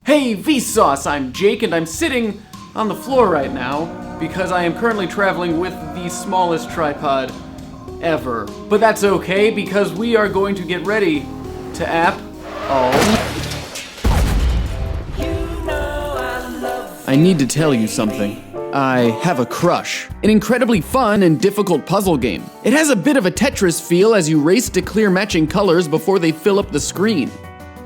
Hey Vsauce, I'm Jake and I'm sitting on the floor right now because I am currently traveling with the smallest tripod ever. But that's okay because we are going to get ready to app all. I need to tell you something. I have a crush. An incredibly fun and difficult puzzle game. It has a bit of a Tetris feel as you race to clear matching colors before they fill up the screen.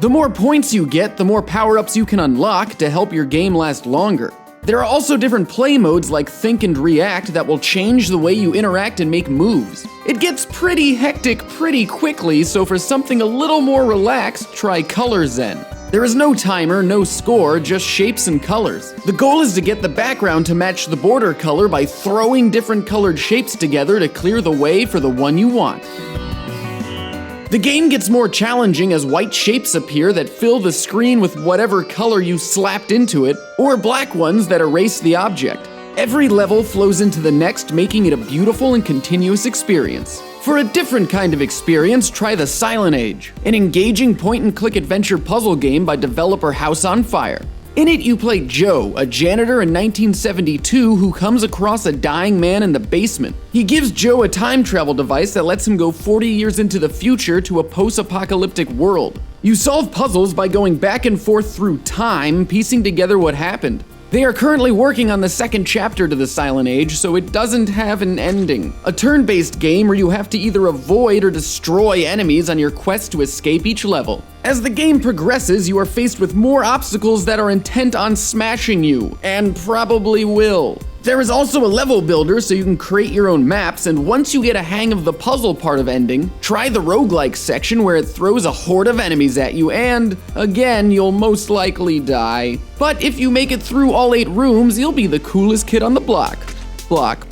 The more points you get, the more power-ups you can unlock to help your game last longer. There are also different play modes like Think and React that will change the way you interact and make moves. It gets pretty hectic pretty quickly, so for something a little more relaxed, try Color Zen. There is no timer, no score, just shapes and colors. The goal is to get the background to match the border color by throwing different colored shapes together to clear the way for the one you want. The game gets more challenging as white shapes appear that fill the screen with whatever color you slapped into it, or black ones that erase the object. Every level flows into the next, making it a beautiful and continuous experience. For a different kind of experience, try The Silent Age, an engaging point-and-click adventure puzzle game by developer House on Fire. In it, you play Joe, a janitor in 1972 who comes across a dying man in the basement. He gives Joe a time travel device that lets him go 40 years into the future to a post-apocalyptic world. You solve puzzles by going back and forth through time, piecing together what happened. They are currently working on the second chapter to The Silent Age, so it doesn't have an ending. A turn-based game where you have to either avoid or destroy enemies on your quest to escape each level. As the game progresses, you are faced with more obstacles that are intent on smashing you, and probably will. There is also a level builder so you can create your own maps, and once you get a hang of the puzzle part of ending, try the roguelike section where it throws a horde of enemies at you and, again, you'll most likely die. But if you make it through all 8 rooms, you'll be the coolest kid on the block. Block.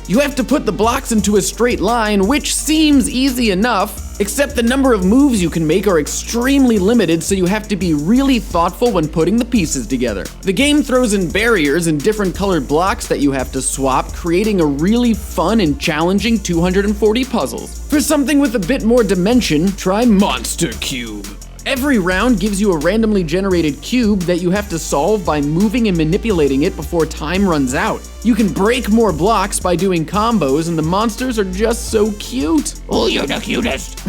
You have to put the blocks into a straight line, which seems easy enough, except the number of moves you can make are extremely limited, so you have to be really thoughtful when putting the pieces together. The game throws in barriers and different colored blocks that you have to swap, creating a really fun and challenging 240 puzzles. For something with a bit more dimension, try Monster Cube. Every round gives you a randomly generated cube that you have to solve by moving and manipulating it before time runs out. You can break more blocks by doing combos, and the monsters are just so cute. Oh, you're the cutest.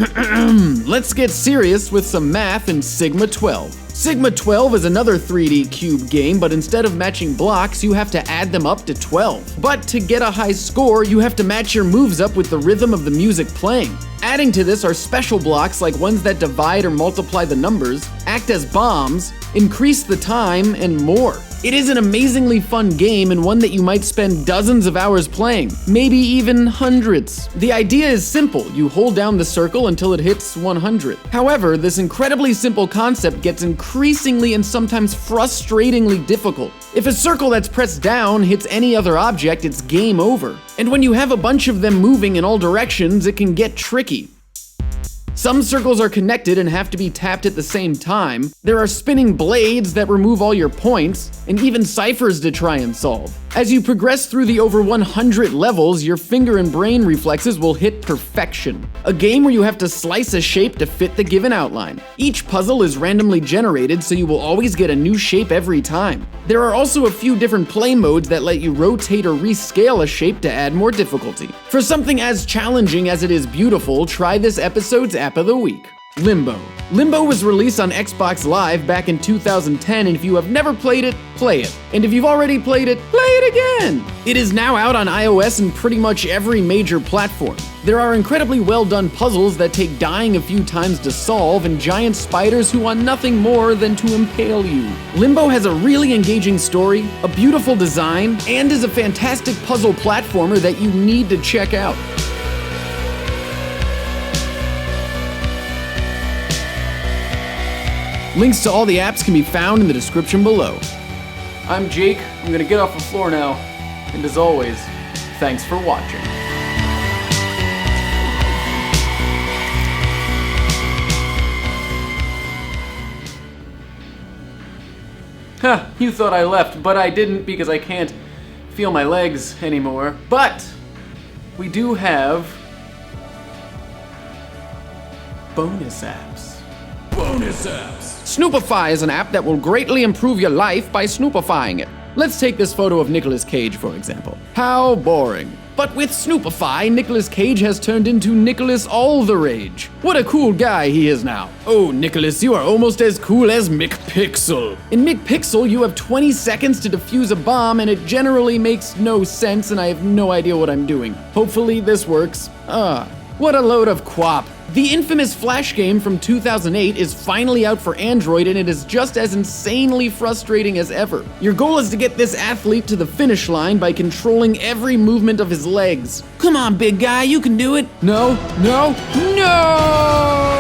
Let's get serious with some math in Sigma 12. Sigma 12 is another 3D cube game, but instead of matching blocks, you have to add them up to 12. But to get a high score, you have to match your moves up with the rhythm of the music playing. Adding to this are special blocks like ones that divide or multiply the numbers, act as bombs, increase the time, and more. It is an amazingly fun game and one that you might spend dozens of hours playing, maybe even hundreds. The idea is simple. You hold down the circle until it hits 100. However, this incredibly simple concept gets increasingly and sometimes frustratingly difficult. If a circle that's pressed down hits any other object, it's game over. And when you have a bunch of them moving in all directions, it can get tricky. Some circles are connected and have to be tapped at the same time. There are spinning blades that remove all your points, and even ciphers to try and solve. As you progress through the over 100 levels, your finger and brain reflexes will hit perfection. A game where you have to slice a shape to fit the given outline. Each puzzle is randomly generated, so you will always get a new shape every time. There are also a few different play modes that let you rotate or rescale a shape to add more difficulty. For something as challenging as it is beautiful, try this episode's App of the Week. Limbo. Limbo was released on Xbox Live back in 2010, and if you have never played it, play it. And if you've already played it, play it again! It is now out on iOS and pretty much every major platform. There are incredibly well done puzzles that take dying a few times to solve, and giant spiders who want nothing more than to impale you. Limbo has a really engaging story, a beautiful design, and is a fantastic puzzle platformer that you need to check out. Links to all the apps can be found in the description below. I'm Jake, I'm gonna get off the floor now, and as always, thanks for watching. Huh, you thought I left, but I didn't because I can't feel my legs anymore. But we do have bonus apps. bonus apps. Snoopify is an app that will greatly improve your life by snoopifying it. Let's take this photo of Nicolas Cage, for example. How boring. But with Snoopify, Nicolas Cage has turned into Nicholas All the Rage. What a cool guy he is now. Oh, Nicholas, you are almost as cool as McPixel. In McPixel, you have 20 seconds to defuse a bomb, and it generally makes no sense, and I have no idea what I'm doing. Hopefully this works. What a load of QWOP. The infamous Flash game from 2008 is finally out for Android, and it is just as insanely frustrating as ever. Your goal is to get this athlete to the finish line by controlling every movement of his legs. Come on, big guy, you can do it. No, no, no!